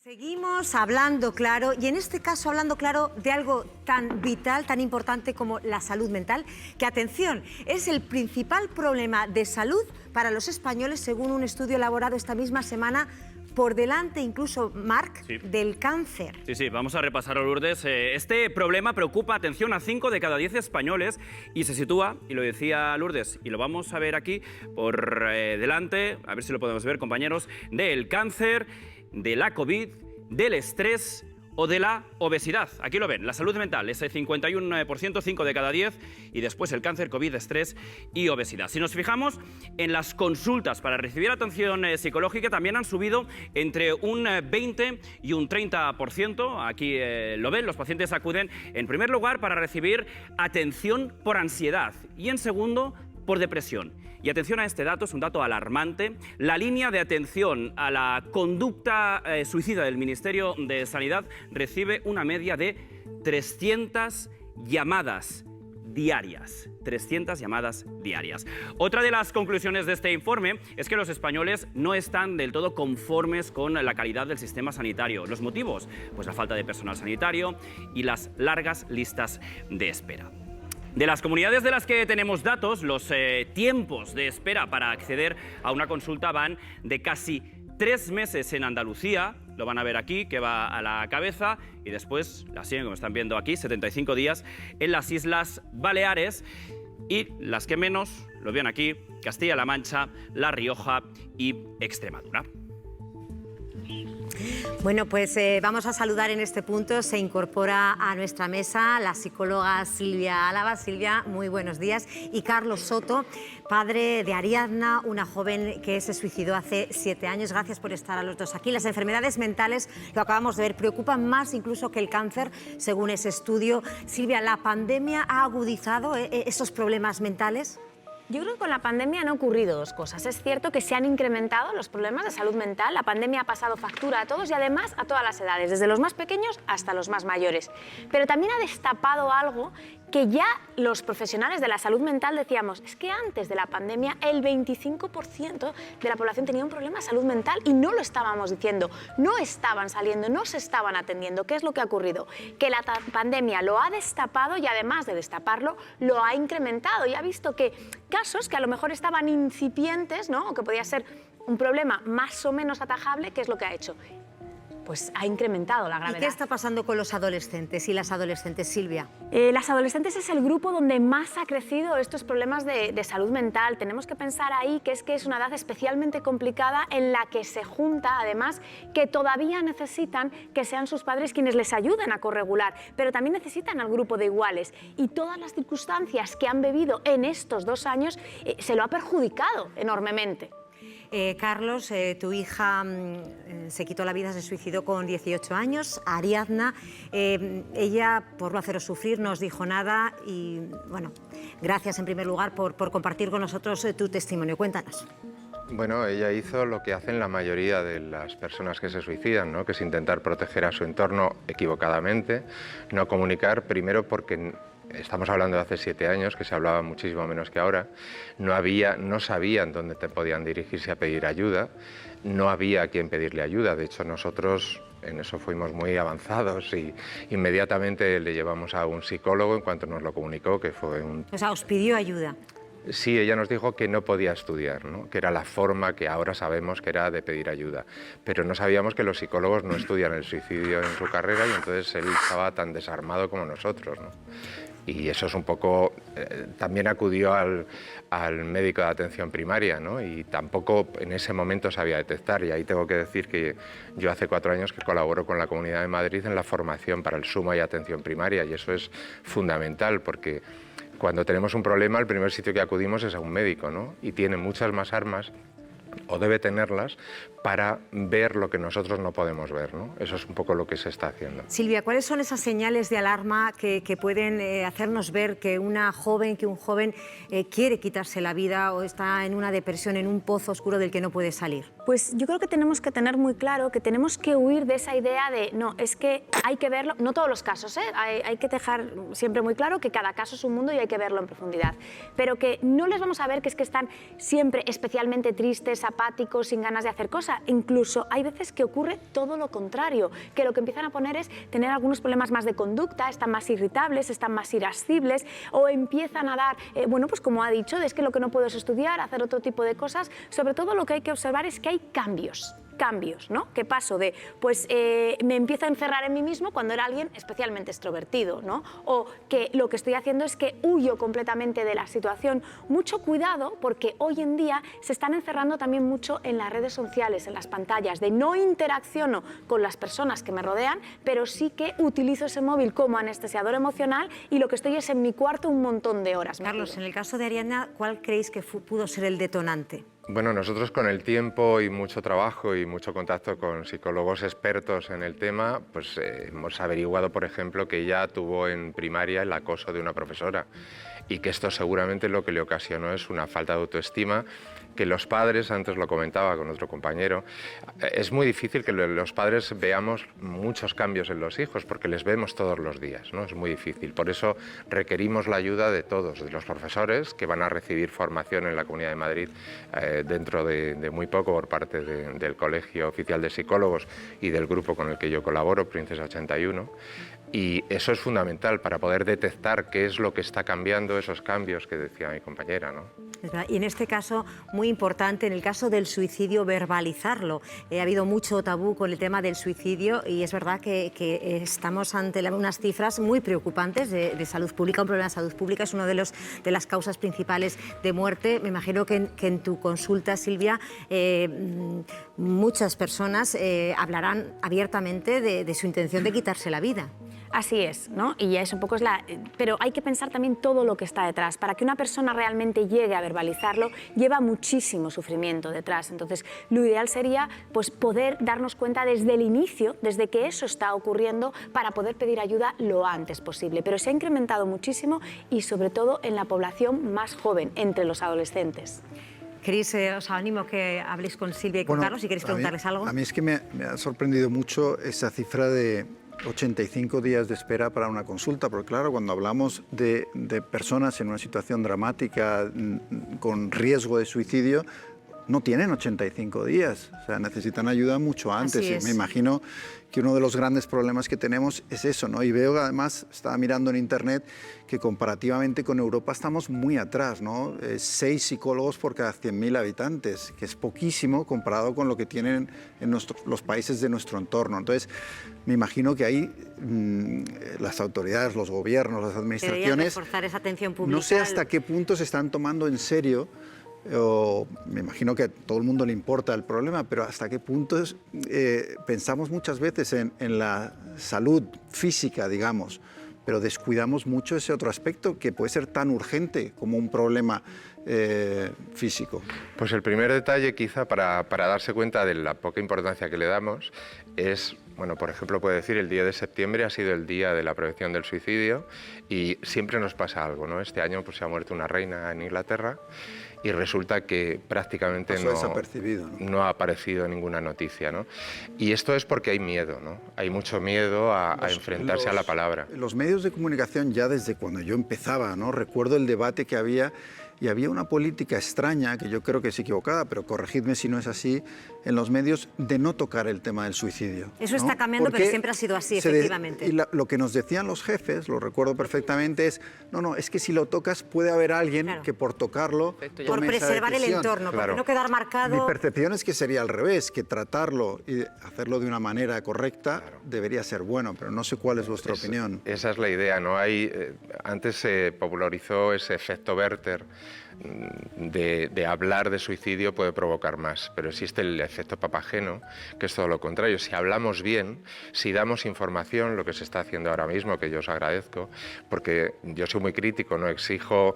Seguimos hablando claro, y en este caso hablando claro de algo tan vital, tan importante como la salud mental, que, atención, es el principal problema de salud para los españoles, según un estudio elaborado esta misma semana, por delante incluso, Marc, del cáncer. Sí, vamos a repasarlo, Lourdes. Este problema preocupa, atención, a 5 de cada 10 españoles y se sitúa, y lo decía Lourdes, y lo vamos a ver aquí por delante, a ver si lo podemos ver, compañeros, del cáncer, de la COVID, del estrés o de la obesidad. Aquí lo ven, la salud mental, ese 51%, 5 de cada 10, y después el cáncer, COVID, estrés y obesidad. Si nos fijamos en las consultas para recibir atención psicológica, también han subido entre un 20 y un 30%. Aquí lo ven, los pacientes acuden en primer lugar para recibir atención por ansiedad y en segundo por depresión. Y atención a este dato, es un dato alarmante. La línea de atención a la conducta suicida del Ministerio de Sanidad recibe una media de 300 llamadas diarias. 300 llamadas diarias. Otra de las conclusiones de este informe es que los españoles no están del todo conformes con la calidad del sistema sanitario. ¿Los motivos? Pues la falta de personal sanitario y las largas listas de espera. De las comunidades de las que tenemos datos, los tiempos de espera para acceder a una consulta van de casi 3 meses en Andalucía, lo van a ver aquí, que va a la cabeza, y después la siguen, como están viendo aquí, 75 días en las Islas Baleares, y las que menos, lo ven aquí, Castilla-La Mancha, La Rioja y Extremadura. Bueno, pues vamos a saludar en este punto. Se incorpora a nuestra mesa la psicóloga Silvia Álava. Silvia, muy buenos días. Y Carlos Soto, padre de Ariadna, una joven que se suicidó hace 7 años. Gracias por estar a los dos aquí. Las enfermedades mentales, lo acabamos de ver, preocupan más incluso que el cáncer, según ese estudio. Silvia, ¿la pandemia ha agudizado esos problemas mentales? Yo creo que con la pandemia han ocurrido 2 cosas. Es cierto que se han incrementado los problemas de salud mental. La pandemia ha pasado factura a todos y además a todas las edades, desde los más pequeños hasta los más mayores. Pero también ha destapado algo que ya los profesionales de la salud mental decíamos, es que antes de la pandemia el 25% de la población tenía un problema de salud mental y no lo estábamos diciendo, no estaban saliendo, no se estaban atendiendo. ¿Qué es lo que ha ocurrido? Que la pandemia lo ha destapado y además de destaparlo, lo ha incrementado y ha visto que casos que a lo mejor estaban incipientes, ¿no? O que podía ser un problema más o menos atajable, ¿qué es lo que ha hecho? Pues ha incrementado la gravedad. ¿Y qué está pasando con los adolescentes y las adolescentes, Silvia? Las adolescentes es el grupo donde más ha crecido estos problemas de salud mental. Tenemos que pensar ahí que es una edad especialmente complicada en la que se junta, además, que todavía necesitan que sean sus padres quienes les ayuden a corregular, pero también necesitan al grupo de iguales. Y todas las circunstancias que han vivido en estos 2 años se lo ha perjudicado enormemente. Carlos, tu hija se quitó la vida, se suicidó con 18 años, Ariadna. Ella, por no haceros sufrir, no os dijo nada y, bueno, gracias en primer lugar por compartir con nosotros tu testimonio. Cuéntanos. Bueno, ella hizo lo que hacen la mayoría de las personas que se suicidan, ¿no? Que es intentar proteger a su entorno equivocadamente, no comunicar, primero porque estamos hablando de hace 7 años, que se hablaba muchísimo menos que ahora, no sabían dónde te podían dirigirse a pedir ayuda, no había a quién pedirle ayuda. De hecho, nosotros en eso fuimos muy avanzados y inmediatamente le llevamos a un psicólogo en cuanto nos lo comunicó, que fue un... O sea, os pidió ayuda. Sí, ella nos dijo que no podía estudiar, ¿no? Que era la forma que ahora sabemos que era de pedir ayuda, pero no sabíamos que los psicólogos no estudian el suicidio en su carrera y entonces él estaba tan desarmado como nosotros, ¿no? Y eso es un poco... también acudió al médico de atención primaria, ¿no? Y tampoco en ese momento sabía detectar. Y ahí tengo que decir que yo hace 4 años que colaboro con la Comunidad de Madrid en la formación para el SUMA y atención primaria, y eso es fundamental porque cuando tenemos un problema el primer sitio que acudimos es a un médico, ¿no? Y tiene muchas más armas, o debe tenerlas, para ver lo que nosotros no podemos ver, ¿no? Eso es un poco lo que se está haciendo. Silvia, ¿cuáles son esas señales de alarma que pueden hacernos ver que un joven quiere quitarse la vida o está en una depresión, en un pozo oscuro del que no puede salir? Pues yo creo que tenemos que tener muy claro que tenemos que huir de esa idea de no, es que hay que verlo, no todos los casos, hay que dejar siempre muy claro que cada caso es un mundo y hay que verlo en profundidad, pero que no les vamos a ver que es que están siempre especialmente tristes, pues apáticos, sin ganas de hacer cosas. Incluso hay veces que ocurre todo lo contrario, que lo que empiezan a poner es tener algunos problemas más de conducta, están más irritables, están más irascibles, o empiezan a dar, bueno, pues como ha dicho, es que lo que no puedo es estudiar, hacer otro tipo de cosas. Sobre todo lo que hay que observar es que hay cambios, ¿no? Que paso de, pues me empiezo a encerrar en mí mismo cuando era alguien especialmente extrovertido, ¿no? O que lo que estoy haciendo es que huyo completamente de la situación. Mucho cuidado, porque hoy en día se están encerrando también mucho en las redes sociales, en las pantallas, de no interacciono con las personas que me rodean, pero sí que utilizo ese móvil como anestesiador emocional y lo que estoy es en mi cuarto un montón de horas. Carlos, en el caso de Ariadna, ¿cuál creéis que pudo ser el detonante? Bueno, nosotros con el tiempo y mucho trabajo y mucho contacto con psicólogos expertos en el tema, pues hemos averiguado, por ejemplo, que ella tuvo en primaria el acoso de una profesora y que esto seguramente lo que le ocasionó es una falta de autoestima, que los padres, antes lo comentaba con otro compañero, es muy difícil que los padres veamos muchos cambios en los hijos porque les vemos todos los días, ¿no? Es muy difícil. Por eso requerimos la ayuda de todos, de los profesores que van a recibir formación en la Comunidad de Madrid dentro de muy poco por parte del Colegio Oficial de Psicólogos y del grupo con el que yo colaboro, Princesa 81. Y eso es fundamental para poder detectar qué es lo que está cambiando, esos cambios que decía mi compañera, ¿no? Y en este caso, muy importante, en el caso del suicidio, verbalizarlo. Ha habido mucho tabú con el tema del suicidio y es verdad que estamos ante unas cifras muy preocupantes de salud pública. Un problema de salud pública es una de las causas principales de muerte. Me imagino que en tu consulta, Silvia, muchas personas hablarán abiertamente de su intención de quitarse la vida. Así es, ¿no? Y ya es un poco pero hay que pensar también todo lo que está detrás. Para que una persona realmente llegue a verbalizarlo, lleva muchísimo sufrimiento detrás. Entonces, lo ideal sería pues, poder darnos cuenta desde el inicio, desde que eso está ocurriendo, para poder pedir ayuda lo antes posible. Pero se ha incrementado muchísimo y sobre todo en la población más joven, entre los adolescentes. Cris, os animo a que habléis con Silvia y con Carlos si queréis preguntarles algo. A mí es que me ha sorprendido mucho esa cifra de 85 días de espera para una consulta, porque claro, cuando hablamos de personas en una situación dramática con riesgo de suicidio, no tienen 85 días, o sea, necesitan ayuda mucho antes. Y me imagino que uno de los grandes problemas que tenemos es eso, ¿no? Y veo además, estaba mirando en internet, que comparativamente con Europa estamos muy atrás, ¿no? 6 psicólogos por cada 100.000 habitantes, que es poquísimo comparado con lo que tienen en los países de nuestro entorno. Entonces, me imagino que ahí las autoridades, los gobiernos, las administraciones, reforzar esa atención pública. No sé hasta qué punto se están tomando en serio. Me imagino que a todo el mundo le importa el problema, pero hasta qué punto pensamos muchas veces en la salud física, digamos, pero descuidamos mucho ese otro aspecto que puede ser tan urgente como un problema físico. Pues el primer detalle quizá para darse cuenta de la poca importancia que le damos es, bueno, por ejemplo, puedo decir, el día de septiembre ha sido el día de la prevención del suicidio y siempre nos pasa algo, ¿no? Este año pues, se ha muerto una reina en Inglaterra y resulta que prácticamente no ha aparecido ninguna noticia, ¿no? Y esto es porque hay miedo, ¿no? Hay mucho miedo a enfrentarse a la palabra. Los medios de comunicación, ya desde cuando yo empezaba, ¿no? Recuerdo el debate que había, y había una política extraña, que yo creo que es equivocada, pero corregidme si no es así, en los medios de no tocar el tema del suicidio. Eso está cambiando, pero siempre ha sido así, efectivamente. Y lo que nos decían los jefes, lo recuerdo perfectamente, es, no, es que si lo tocas puede haber alguien que por tocarlo tome por preservar el entorno, por no quedar marcado. Mi percepción es que sería al revés, que tratarlo y hacerlo de una manera correcta debería ser bueno, pero no sé cuál es vuestra opinión. Esa es la idea, ¿no? Antes se popularizó ese efecto Werther, de hablar de suicidio puede provocar más, pero existe el efecto Papageno, que es todo lo contrario. Si hablamos bien, si damos información, lo que se está haciendo ahora mismo, que yo os agradezco, porque yo soy muy crítico, no exijo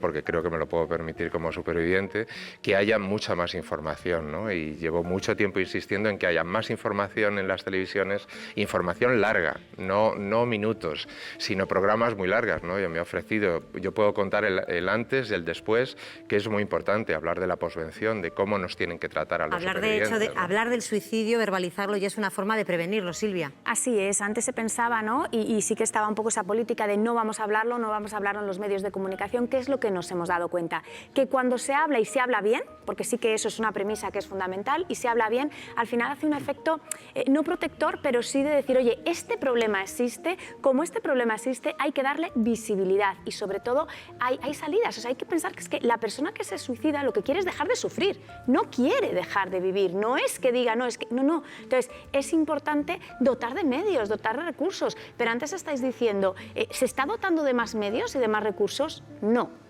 porque creo que me lo puedo permitir como superviviente, que haya mucha más información, ¿no? Y llevo mucho tiempo insistiendo en que haya más información en las televisiones, información larga, no minutos, sino programas muy largas, ¿no? Yo me he ofrecido, yo puedo contar el antes y el después, que es muy importante hablar de la posvención, de cómo nos tienen que tratar a los supervivientes, ¿no? Hablar del suicidio, verbalizarlo, ya es una forma de prevenirlo, Silvia. Así es, antes se pensaba, ¿no? Y sí que estaba un poco esa política de no vamos a hablarlo en los medios de comunicación. ¿Qué es lo que nos hemos dado cuenta? Que cuando se habla y se habla bien, porque sí que eso es una premisa que es fundamental, y se habla bien, al final hace un efecto no protector, pero sí de decir, oye, este problema existe, como este problema existe, hay que darle visibilidad y sobre todo hay salidas. O sea, hay que pensar que es que la persona que se suicida lo que quiere es dejar de sufrir, no quiere dejar de vivir, no es que diga, no, es que no. Entonces, es importante dotar de medios, dotar de recursos, pero antes estáis diciendo, ¿se está dotando de más medios y de más recursos?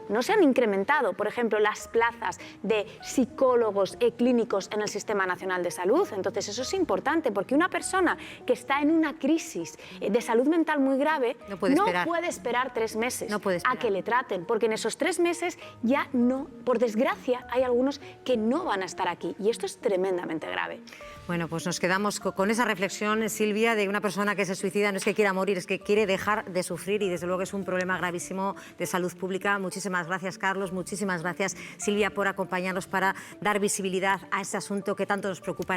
No se han incrementado, por ejemplo, las plazas de psicólogos clínicos en el Sistema Nacional de Salud. Entonces, eso es importante, porque una persona que está en una crisis de salud mental muy grave no puede esperar 3 meses a que le traten, porque en esos 3 meses ya no, por desgracia, hay algunos que no van a estar aquí, y esto es tremendamente grave. Bueno, pues nos quedamos con esa reflexión, Silvia, de una persona que se suicida no es que quiera morir, es que quiere dejar de sufrir y desde luego es un problema gravísimo de salud pública. Muchísimas gracias, Carlos, muchísimas gracias, Silvia, por acompañarnos para dar visibilidad a este asunto que tanto nos preocupa.